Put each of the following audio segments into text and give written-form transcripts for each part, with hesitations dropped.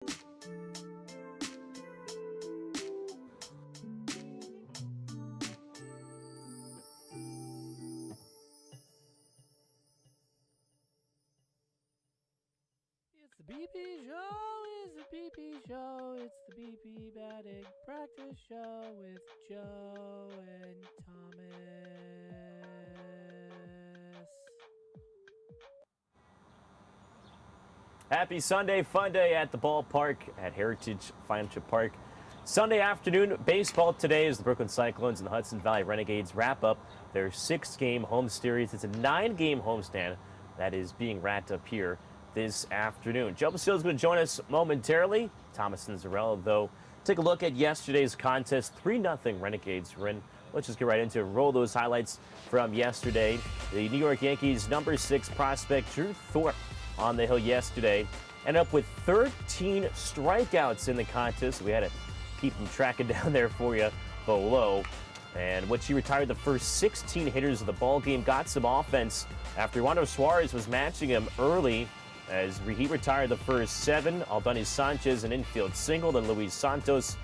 It's the BP show, it's the BP show, it's the BP batting practice show with Joe and Thomas. Happy Sunday, fun day at the ballpark at Heritage Financial Park. Sunday afternoon baseball today as the Brooklyn Cyclones and the Hudson Valley Renegades wrap up their 6-game home series. It's a 9-game homestand that is being wrapped up here this afternoon. Joe Basile is going to join us momentarily. Thomas and Zarella, though, take a look at yesterday's contest. 3-0 Renegades win. Let's just get right into it. Roll those highlights from yesterday. The New York Yankees number 6 prospect Drew Thorpe on the hill yesterday. Ended up with 13 strikeouts in the contest. We had to keep him tracking down there for you below. And which he retired the first 16 hitters of the ball game. Got some offense after Wander Suarez was matching him early as he retired the first 7. Aldani Sanchez an infield single. Then Luis Santos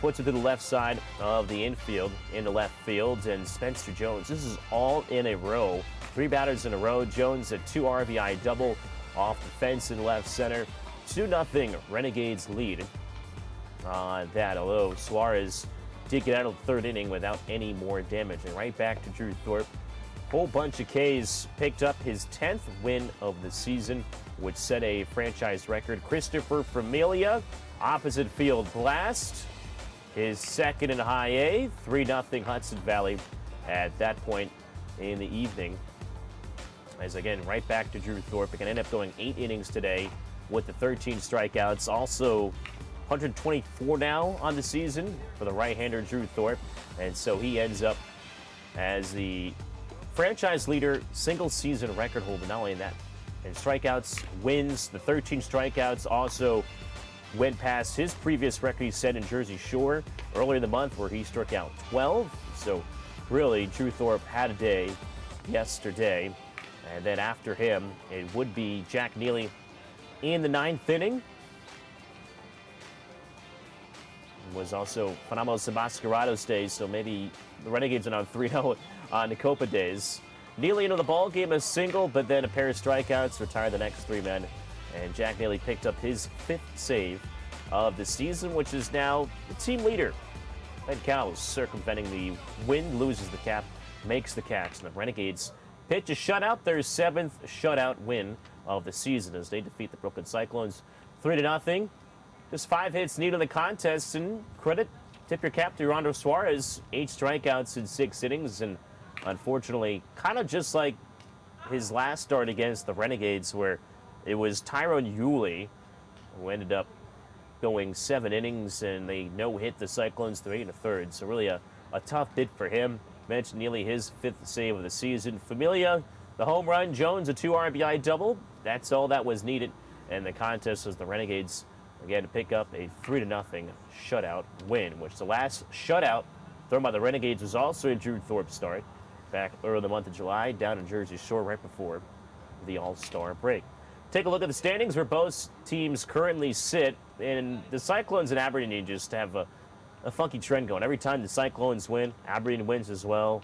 puts it to the left side of the infield into left field. And Spencer Jones, this is all in a row. 3 batters in a row. Jones a 2 RBI double off the fence in left center. 2-0 Renegades lead on that, although Suarez did get out of the 3rd inning without any more damage. And right back to Drew Thorpe. Whole bunch of Ks, picked up his 10th win of the season, which set a franchise record. Christopher Familia, opposite field blast, his 2nd in high A. 3-0 Hudson Valley at that point in the evening. As again, right back to Drew Thorpe. He can end up going 8 innings today with the 13 strikeouts. Also 124 now on the season for the right-hander Drew Thorpe. And so he ends up as the franchise leader, single season record holder. Not only that, in strikeouts, wins, the 13 strikeouts also went past his previous record he set in Jersey Shore earlier in the month where he struck out 12. So really, Drew Thorpe had a day yesterday. And then after him, it would be Jack Neely in the 9th inning. It was also Phenomenal Sabascarados days, so maybe the Renegades are on 3-0 on the Copa days. Neely into the ball game, a single, but then a pair of strikeouts, retired the next 3 men. And Jack Neely picked up his 5th save of the season, which is now the team leader. Ben Cowles circumventing the wind, loses the cap, makes the catch, and the Renegades pitch a shutout, their 7th shutout win of the season as they defeat the Brooklyn Cyclones 3-0. Just 5 hits needed in the contest, and tip your cap to Wander Suarez. 8 strikeouts in 6 innings, and unfortunately, kind of just like his last start against the Renegades, where it was Tyrone Yulee who ended up going 7 innings, and they no-hit the Cyclones 3 1/3. So really a tough bid for him. Mentioned Neely, his 5th save of the season. Familia, the home run. Jones, a 2 RBI double. That's all that was needed. And the contest was the Renegades, again, to pick up a 3-0 shutout win, which the last shutout thrown by the Renegades was also a Drew Thorpe start back early in the month of July down in Jersey Shore right before the All-Star break. Take a look at the standings where both teams currently sit. And the Cyclones and Aberdeen just have a funky trend going. Every time the Cyclones win, Aberdeen wins as well.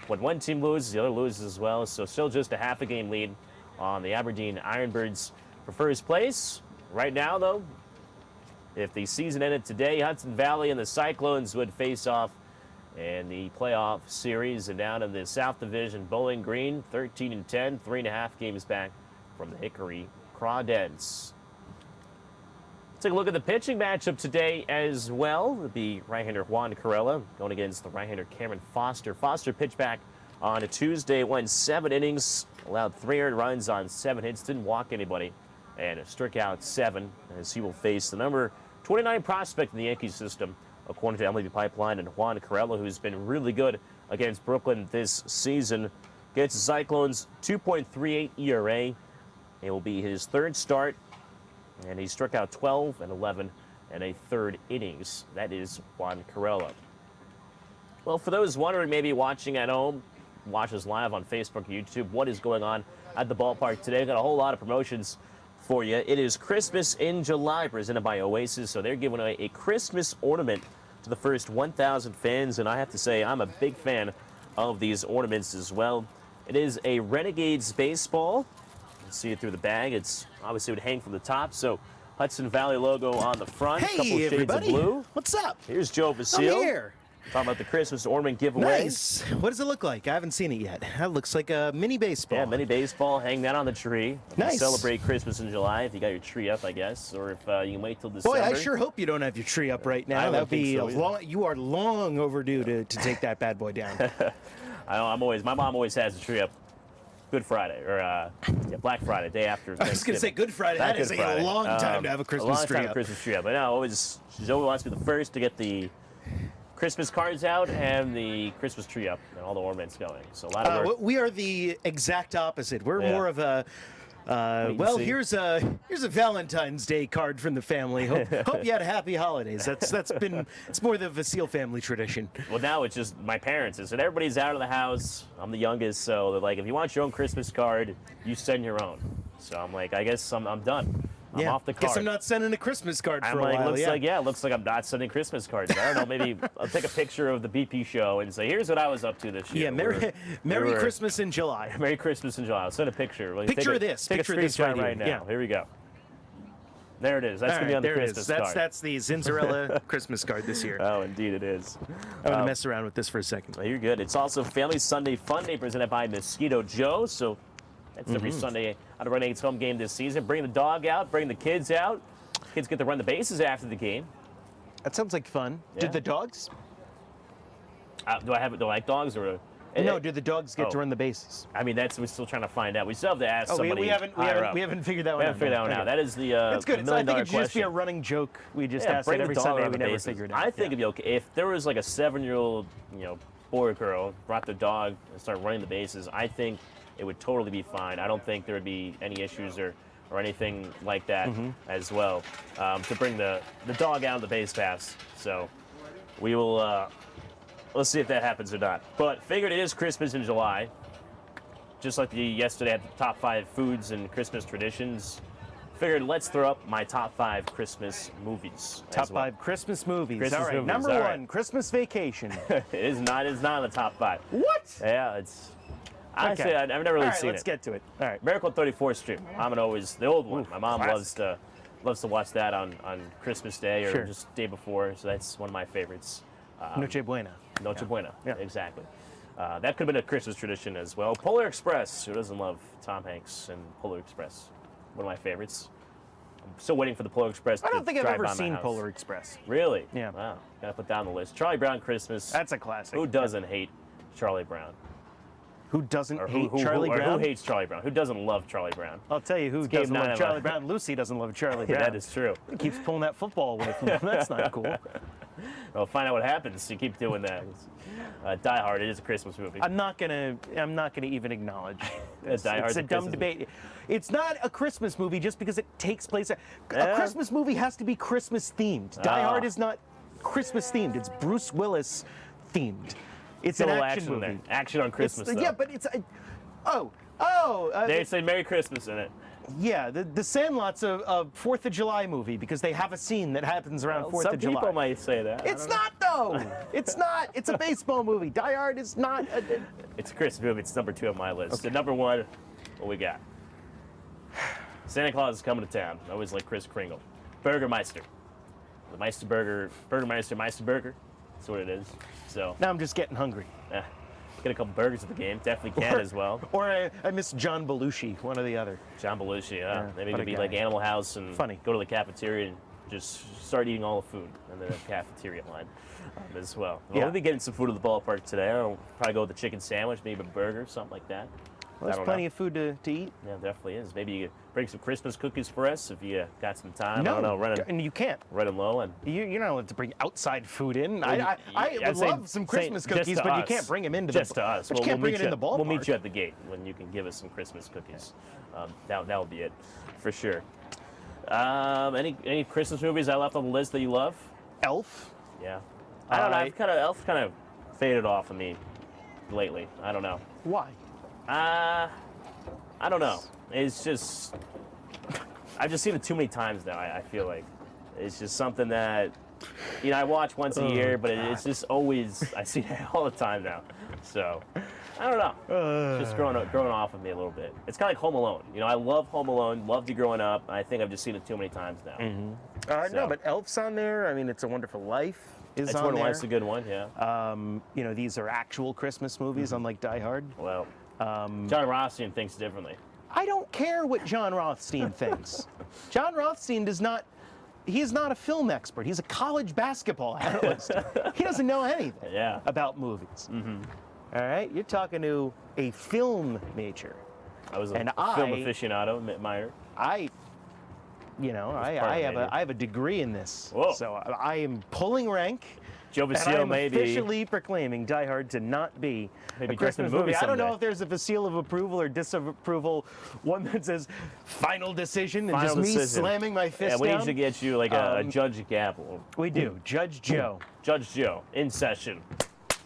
When one team loses, the other loses as well. So still just a half a game lead on the Aberdeen Ironbirds for first place. Right now, though, if the season ended today, Hudson Valley and the Cyclones would face off in the playoff series. And down in the South Division, Bowling Green, 13-10, 3.5 games back from the Hickory Crawdads. Take a look at the pitching matchup today as well. It'll be right-hander Juan Corella going against the right-hander Cameron Foster. Foster pitched back on a Tuesday, went 7 innings, allowed 3 earned runs on 7 hits, didn't walk anybody, and struck out 7 as he will face the number 29 prospect in the Yankees system, according to MLB Pipeline, and Juan Corella, who's been really good against Brooklyn this season. Against the Cyclones, 2.38 ERA. It will be his 3rd start. And he struck out 12 and 11 and a 3rd innings. That is Juan Corella. Well, for those wondering, maybe watching at home, watch us live on Facebook, YouTube, what is going on at the ballpark today? We've got a whole lot of promotions for you. It is Christmas in July, presented by Oasis. So they're giving away a Christmas ornament to the first 1,000 fans, and I have to say I'm a big fan of these ornaments as well. It is a Renegades baseball. You can see it through the bag. It's obviously would hang from the top. So Hudson Valley logo on the front. Hey, couple shades everybody. of blue. What's up? Here's Joe I'm Vasile. here. Talking about the Christmas ornament giveaway. Nice. What does it look like? I haven't seen it yet. That looks like a mini baseball. Yeah, mini baseball. Hang that on the tree. Nice. Celebrate Christmas in July if you got your tree up, I guess, or if you can wait till December. Boy, I sure hope you don't have your tree up right I now. don't That'd think be so a either. long. You are long overdue to take that bad boy down. my mom always has the tree up Good Friday, or Black Friday, day after I was Thanksgiving. going to say Good Friday. Not That is Good a Friday. long time to have a A Christmas long tree time up. Christmas tree up. But no, she always wants to be the first to get the Christmas cards out and the Christmas tree up and all the ornaments going. So a lot of work. We are the exact opposite. We're Yeah. more of a. and Well, see. here's a Valentine's Day card from the family. Hope you had a happy holidays. It's more the Vasile family tradition. Well, now it's just my parents. And everybody's out of the house. I'm the youngest, so they're like, if you want your own Christmas card, you send your own. So I'm like, I guess I'm done. I'm off the card. Guess I'm not sending a Christmas card for I'm a like, while. looks like I'm not sending Christmas cards. I don't know, maybe I'll take a picture of the BP show and say, here's what I was up to this year. Yeah, Merry we were- Christmas in July. Merry Christmas in July. I'll send a picture. Like, Picture take of this. Take Picture a of this screenshot right right now. here. Yeah. Here we go. There it is. That's All going to be right, on the there it Christmas is. card. That's the Zinzarella Christmas card this year. Oh, indeed it is. I'm going to mess around with this for a second. Well, you're good. It's also Family Sunday Fun Day presented by Mosquito Joe. So that's every Mm-hmm. Sunday at a Renegades home game this season. Bring the dog out. Bring the kids out. Kids get to run the bases after the game. That sounds like fun. Yeah. Did the dogs? Do I like dogs or? No, do the dogs get to oh. run the bases? I mean, we're still trying to find out. We still have to ask Oh, somebody. we haven't higher up. figured that We one out. haven't figured that one Okay. out. That is the It's good. $1 I million think it should just be a question. running joke. We just Yeah, ask bring it the every dog Sunday. around We the never bases. figured it out. I think it'd be okay if there was like a 7-year-old, boy or girl brought their dog and started running the bases. I think it would totally be fine. I don't think there would be any issues or anything like that as well to bring the dog out of the base paths. So we will. Let's see if that happens or not. But figured it is Christmas in July. Just like yesterday at the top 5 foods and Christmas traditions. Figured let's throw up my top 5 Christmas movies. Top as well. 5 Christmas movies. Christmas all right, movies, number all 1, right. Christmas Vacation. It is not in the top 5. What? Yeah, it's. Honestly, Okay. I've never really All right, seen let's it. get to it. All right. Miracle on 34th Street. I'm gonna always the old one. Ooh, My mom classic. loves to watch that on Christmas Day or Sure. just day before. So that's one of my favorites. Noche Buena. Noche Buena. Yeah. Exactly. That could have been a Christmas tradition as well. Polar Express. Who doesn't love Tom Hanks and Polar Express? One of my favorites. I'm still waiting for the Polar Express. I to don't think I've drive ever by my seen house. Polar Express. Really? Yeah. Wow. Gotta put that on the list. Charlie Brown Christmas. That's a classic. Who doesn't hate Charlie Brown? Who doesn't Or hate who, Charlie or Brown? who hates Charlie Brown? Who doesn't love Charlie Brown? I'll tell you who game doesn't 9 love of Charlie a- Brown. Lucy doesn't love Charlie Yeah, Brown. that is true. He keeps pulling that football away from him. That's not cool. Well, find out what happens. You keep doing that. Die Hard. It is a Christmas movie. I'm not gonna even acknowledge. This. Die Hard's It's a a dumb Christmas debate. It's not a Christmas movie just because it takes place. A Yeah. Christmas movie has to be Christmas themed. Die Ah. Hard is not Christmas themed. It's Bruce Willis themed. It's Still an a little action action movie. there. Action on Christmas, though. Yeah, but it's They say Merry Christmas in it. yeah. The Sandlot's a 4th of July movie because they have a scene that happens around 4th Some of July. people might say that. I It's don't know. not though. It's not. It's a baseball movie. Die Hard is not. It's a Christmas movie. It's number 2 on my list. And number 1, what we got? Santa Claus is coming to town. I always like Kris Kringle. Burgermeister. The Meister Burger. Burgermeister, Meister Burger. That's what it is. So, Now I'm just getting hungry. get a couple burgers at the game. Definitely can as well. Or I miss John Belushi, one or the other. John Belushi, Yeah, maybe it what could a be guy. like Animal House and Funny. go to the cafeteria and just start eating all the food in the cafeteria line as well. Well, Yeah. we'll be getting some food at the ballpark today. I'll probably go with the chicken sandwich, maybe a burger, something like that. Well, there's plenty of food to eat. Yeah, definitely is. Maybe you could bring some Christmas cookies for us if you got some time. I don't know, and you can't. running low. And You're not allowed to bring outside food in. Well, I I'd would say- love some say Christmas just cookies, to but you us. can't bring them into just the. to us. But you can't bring it in the ballpark. We'll meet you at the gate when you can give us some Christmas cookies. That'll be it, for sure. Any Christmas movies I left on the list that you love? Elf. Yeah. I don't know. Elf kind of faded off of me lately. I don't know. Why? I don't know. It's just I've just seen it too many times now. I feel like it's just something that I watch once a year, but it's just always I see it all the time now. So I don't know. It's just growing off of me a little bit. It's kind of like Home Alone. I love Home Alone. Loved it growing up. I think I've just seen it too many times now. No, but Elf's on there. I mean, It's a Wonderful Life is It's on one there. It's a good one. Yeah. These are actual Christmas movies, unlike Die Hard. Well, John Rothstein thinks differently. I don't care what John Rothstein thinks. John Rothstein he's not a film expert. He's a college basketball analyst. He doesn't know anything about movies. All right? You're talking to a film major. I was a film aficionado, minor. I have a degree in this. Whoa. So I am pulling rank. Joe And Vasile I'm maybe officially proclaiming Die Hard to not be Maybe a direct in Christmas the movie movie. I don't know someday. if there's a seal of approval or disapproval, one that says final decision and Final just me decision. slamming my Yeah, fist we down. need to get you like a Judge Gavel. We do. Judge Joe. Judge Joe in session.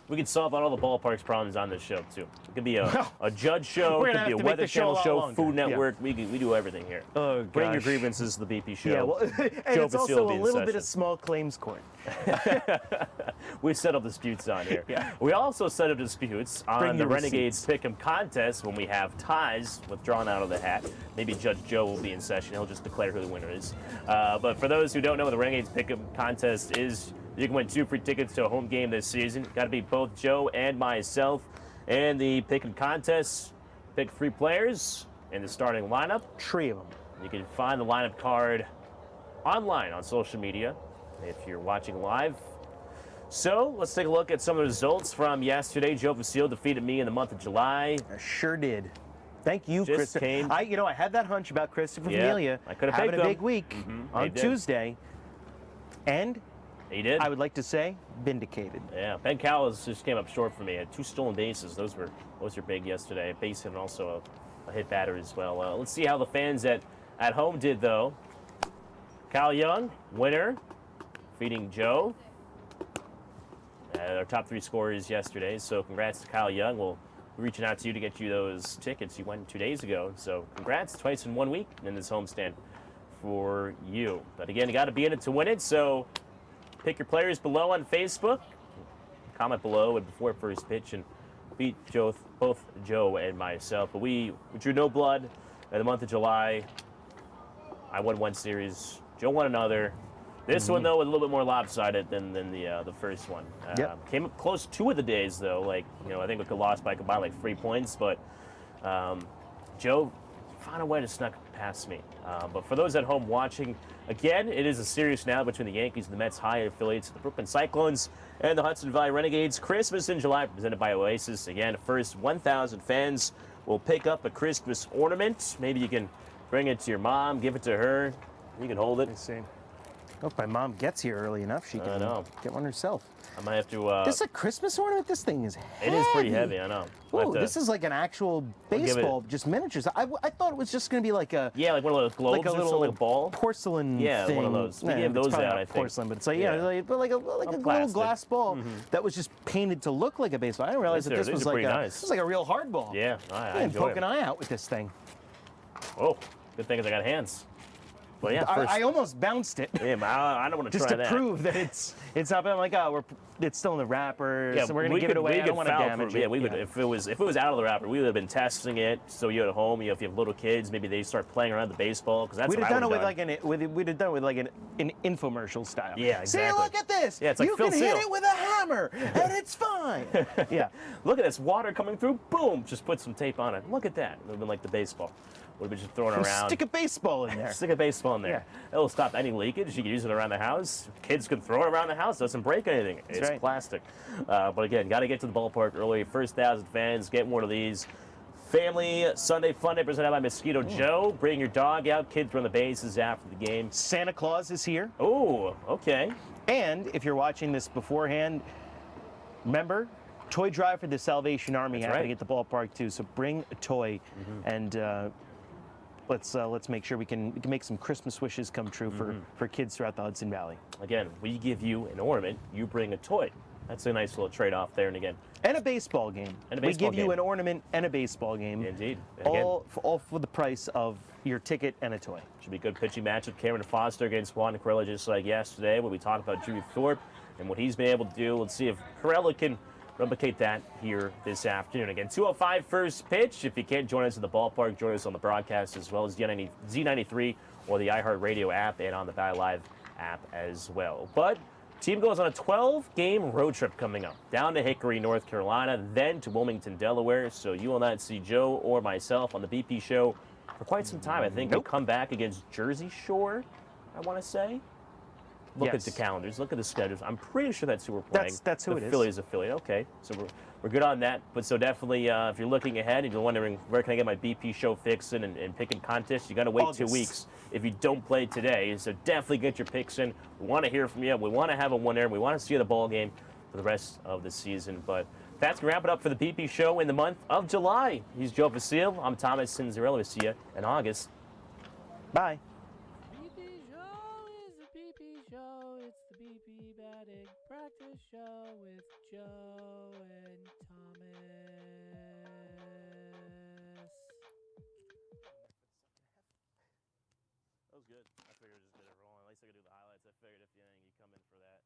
We could solve all the ballpark's problems on this show too. It could be a judge show, We're it gonna could be have a to make Weather the show a Channel lot show, longer. Food Yeah. Network. We do everything here. Oh, Bring your gosh. grievances to the BP show. Yeah, well, and Joe it's Vasile also will a be in little bit session. of small claims court. We set up disputes on here. Yeah. We also set up disputes Bring on the your Renegades Pick'em contest when we have ties withdrawn out of the hat. Maybe Judge Joe will be in session. He'll just declare who the winner is. But for those who don't know what the Renegades Pick'em contest is, you can win 2 free tickets to a home game this season. Got to be both Joe and myself. And the Pick'em contest, pick 3 players in the starting lineup. 3 of them. You can find the lineup card online on social media if you're watching live. So let's take a look at some of the results from yesterday. Joe Vasile defeated me in the month of July. I sure did. Thank you, Just Christopher. came- I had that hunch about Christopher Yeah, Familia I could've having picked a him. big week He on did. Tuesday, and He did. I would like to say vindicated. Yeah, Ben Cowles just came up short for me. Had 2 stolen bases. Those were big yesterday. A base hit and also a hit batter as well. Let's see how the fans at home did though. Kyle Young, winner, feeding Joe. Our top 3 scorers yesterday. So congrats to Kyle Young. We'll be reaching out to you to get you those tickets. You won 2 days ago. So congrats, twice in 1 week in this homestand for you. But again, you got to be in it to win it. So pick your players below on Facebook. Comment below and before first pitch and beat both Joe and myself. But we drew no blood in the month of July. I won 1 series. Joe won another. This one though was a little bit more lopsided than the first one. Yep. Came up close 2 of the days though. I think we could lost by combined like 3 points, but Joe found a way to snuck past me. But for those at home watching, again, it is a series now between the Yankees and the Mets high affiliates, the Brooklyn Cyclones and the Hudson Valley Renegades. Christmas in July presented by Oasis. Again, first 1,000 fans will pick up a Christmas ornament. Maybe you can bring it to your mom, give it to her. You can hold it. Let's see. Hope my mom gets here early enough. She can know. get one herself. I might have to. This is a Christmas ornament? This thing is heavy. It is pretty heavy, I know. Might have Ooh, to- this is like an actual give it- baseball, just miniatures. I thought it was just going to be like a Yeah, like one of those globes like a or little something, like a ball. porcelain Yeah, thing. one of those. We Nah, have it's those probably out, not I think. porcelain, but it's like Yeah. like a little plastic. glass ball that was just painted to look like a baseball. I didn't realize that These this are was like pretty a nice. this was like a real hard ball. Yeah, I I enjoy poke it. an eye out with this thing. Oh, good thing is I got hands. But yeah, first. I almost bounced it. Yeah, but I don't want to Just try to that. prove that it's not. But I'm like, it's still in the wrapper, Yeah, so we're gonna we give it could- away. we I don't could want to foul damage for- it. Yeah, we would. If it was out of the wrapper, we would have been testing it. So you at home, if you have little kids, maybe they start playing around the baseball because that's We'd what have I done it would've we'd have done it with like an infomercial style. Yeah, See, exactly. look at this. Yeah, it's like you Phil can hit Seal. it with a hammer, and it's fine. Yeah. Look at this water coming through. Boom! Just put some tape on it. Look at that. It would have been like the baseball. Would have been just throwing around. Stick a baseball in there. Stick a baseball in there. Yeah. It'll stop any leakage. You can use it around the house. Kids can throw it around the house. Doesn't break anything. It's right. plastic. But again, got to get to the ballpark early. First 1,000 fans, get one of these. Family Sunday Fun Day presented by Mosquito Joe. Bring your dog out. Kids run the bases after the game. Santa Claus is here. Oh, okay. And if you're watching this beforehand, remember, toy drive for the Salvation Army That's happening right. at the ballpark too. So bring a toy, and let's make sure we can make some Christmas wishes come true for kids throughout the Hudson Valley. Again, we give you an ornament. You bring a toy. That's a nice little trade-off there. And again, And a baseball game. And a we baseball give you game. an ornament and a baseball game. indeed. Again, All for the price of your ticket and a toy. Should be a good pitching match with Cameron Foster against Juan Corella, just like yesterday when we talked about Jimmy Thorpe and what he's been able to do. Let's see if Corella can replicate that here this afternoon. Again, 2:05 first pitch. If you can't join us at the ballpark, join us on the broadcast as well as Z93 or the iHeartRadio app and on the Valley Live app as well. But team goes on a 12-game road trip coming up, down to Hickory, North Carolina, then to Wilmington, Delaware. So you will not see Joe or myself on the BP show for quite some time. I think we come back against Jersey Shore, I want to say. Look at the calendars. Look at the schedules. I'm pretty sure that's who we're playing. That's who it is. The Phillies affiliate. Okay, so we're good on that. But so definitely, if you're looking ahead and you're wondering where can I get my BP show fix in and picking contests, you got to wait August. 2 weeks if you don't play today. So definitely get your picks in. We want to hear from you. We want to have a winner. We want to see you at the ball game for the rest of the season. But that's going to wrap it up for the BP show in the month of July. He's Joe Facile. I'm Thomas Cinzarello. We'll see you in August. Bye. BP show is the BP show. It's the BP batting practice show with Joe and Thomas. That was good. I figured I just did it wrong. At least I could do the highlights. I figured if you come in for that.